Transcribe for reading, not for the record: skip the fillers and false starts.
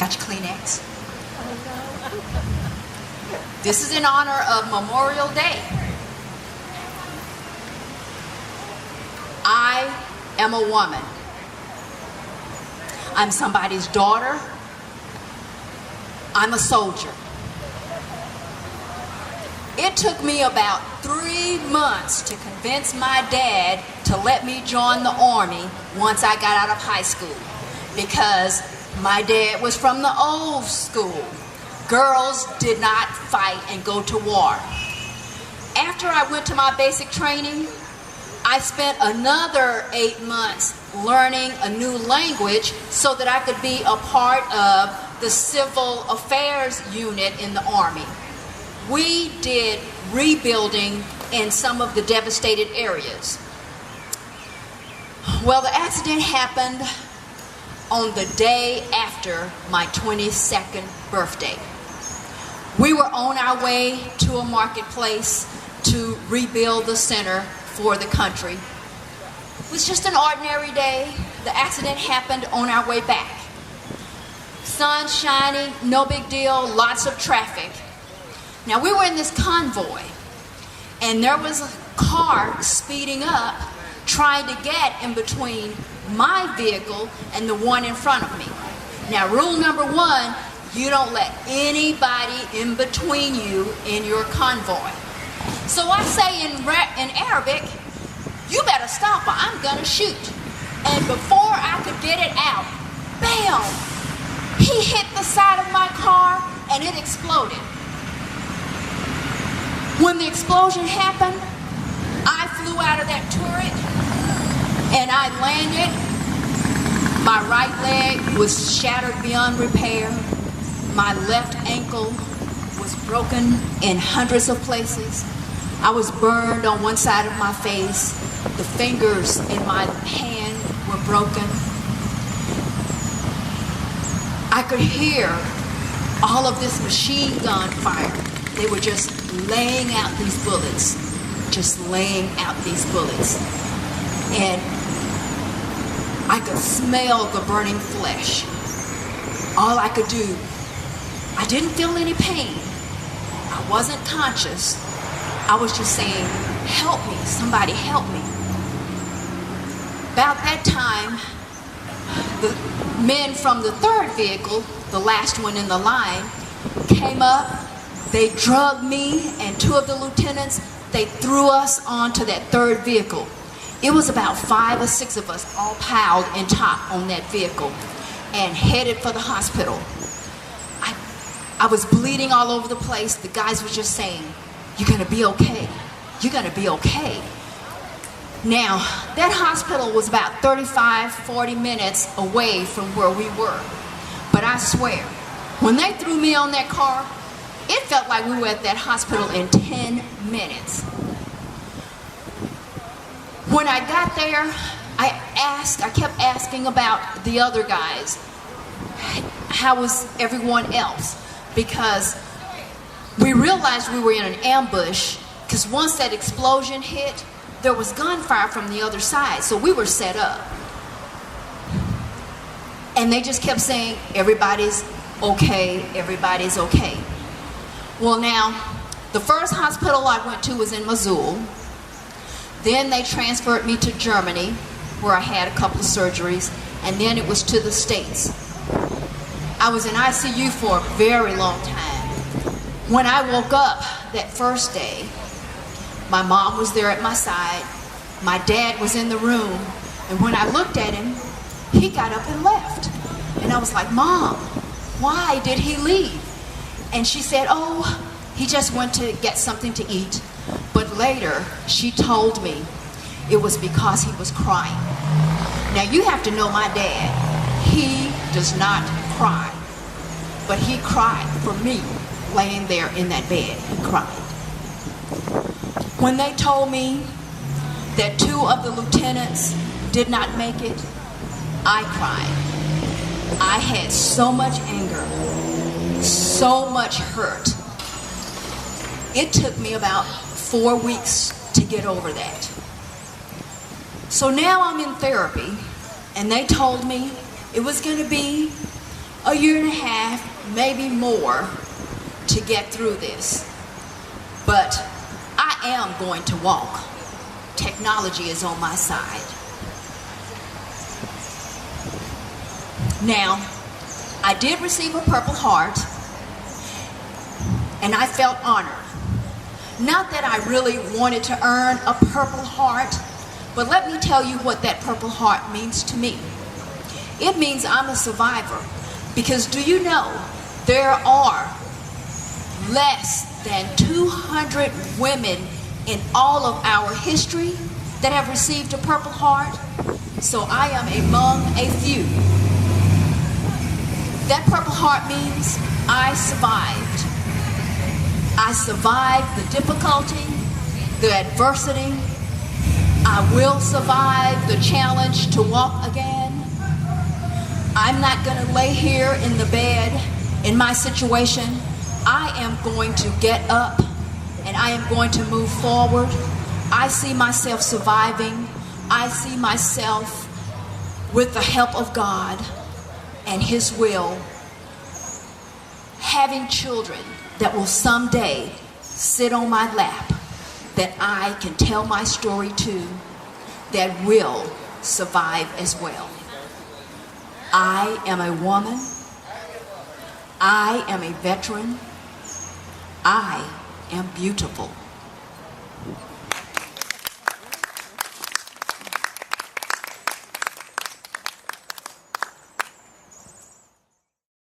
Got your Kleenex? This is in honor of Memorial Day. I am a woman. I'm somebody's daughter. I'm a soldier. It took me about 3 months to convince my dad to let me join the Army once I got out of high school, because my dad was from the old school. Girls did not fight and go to war. After I went to my basic training, I spent another 8 months learning a new language so that I could be a part of the civil affairs unit in the Army. We did rebuilding in some of the devastated areas. Well, the accident happened on the day after my 22nd birthday. We were on our way to a marketplace to rebuild the center for the country. It was just an ordinary day. The accident happened on our way back. Sun shining, no big deal, lots of traffic. Now we were in this convoy, and there was a car speeding up, trying to get in between my vehicle and the one in front of me. Now, rule number 1, you don't let anybody in between you in your convoy. So I say in Arabic, you better stop or I'm gonna shoot. And before I could get it out, bam! He hit the side of my car and it exploded. When the explosion happened, I flew out of that turret and I landed. My right leg was shattered beyond repair. My left ankle was broken in hundreds of places. I was burned on one side of my face. The fingers in my hand were broken. I could hear all of this machine gun fire. They were just laying out these bullets, And I could smell the burning flesh. All I could do, I didn't feel any pain. I wasn't conscious. I was just saying, help me, somebody help me. About that time, the men from the third vehicle, the last one in the line, came up. They drugged me and 2 of the lieutenants. They threw us onto that third vehicle. It was about 5 or 6 of us all piled in top on that vehicle and headed for the hospital. I was bleeding all over the place. The guys were just saying, you're gonna be okay. You're gonna be okay. Now, that hospital was about 35, 40 minutes away from where we were. But I swear, when they threw me on that car, it felt like we were at that hospital in 10 minutes. When I got there, I kept asking about the other guys. How was everyone else? Because we realized we were in an ambush, because once that explosion hit, there was gunfire from the other side, so we were set up. And they just kept saying, everybody's okay, everybody's okay. Well, now, the first hospital I went to was in Mosul. Then they transferred me to Germany, where I had a couple of surgeries, and then it was to the States. I was in ICU for a very long time. When I woke up that first day, my mom was there at my side. My dad was in the room. And when I looked at him, he got up and left. And I was like, Mom, why did he leave? And she said, oh, he just went to get something to eat. But later, she told me it was because he was crying. Now, you have to know my dad. He does not cry. But he cried for me, laying there in that bed. He cried. When they told me that 2 of the lieutenants did not make it, I cried. I had so much anger, so much hurt. It took me about 4 weeks to get over that. So now I'm in therapy, and they told me it was going to be a year and a half, maybe more, to get through this. But I am going to walk. Technology is on my side. Now, I did receive a Purple Heart, and I felt honored. Not that I really wanted to earn a Purple Heart, but let me tell you what that Purple Heart means to me. It means I'm a survivor. Because do you know, there are less than 200 women in all of our history that have received a Purple Heart. So I am among a few. That Purple Heart means I survived. I survived the difficulty, the adversity. I will survive the challenge to walk again. I'm not going to lay here in the bed in my situation. I am going to get up and I am going to move forward. I see myself surviving. I see myself, with the help of God and His will, having children that will someday sit on my lap, that I can tell my story to, that will survive as well. I am a woman. I am a veteran. I am beautiful.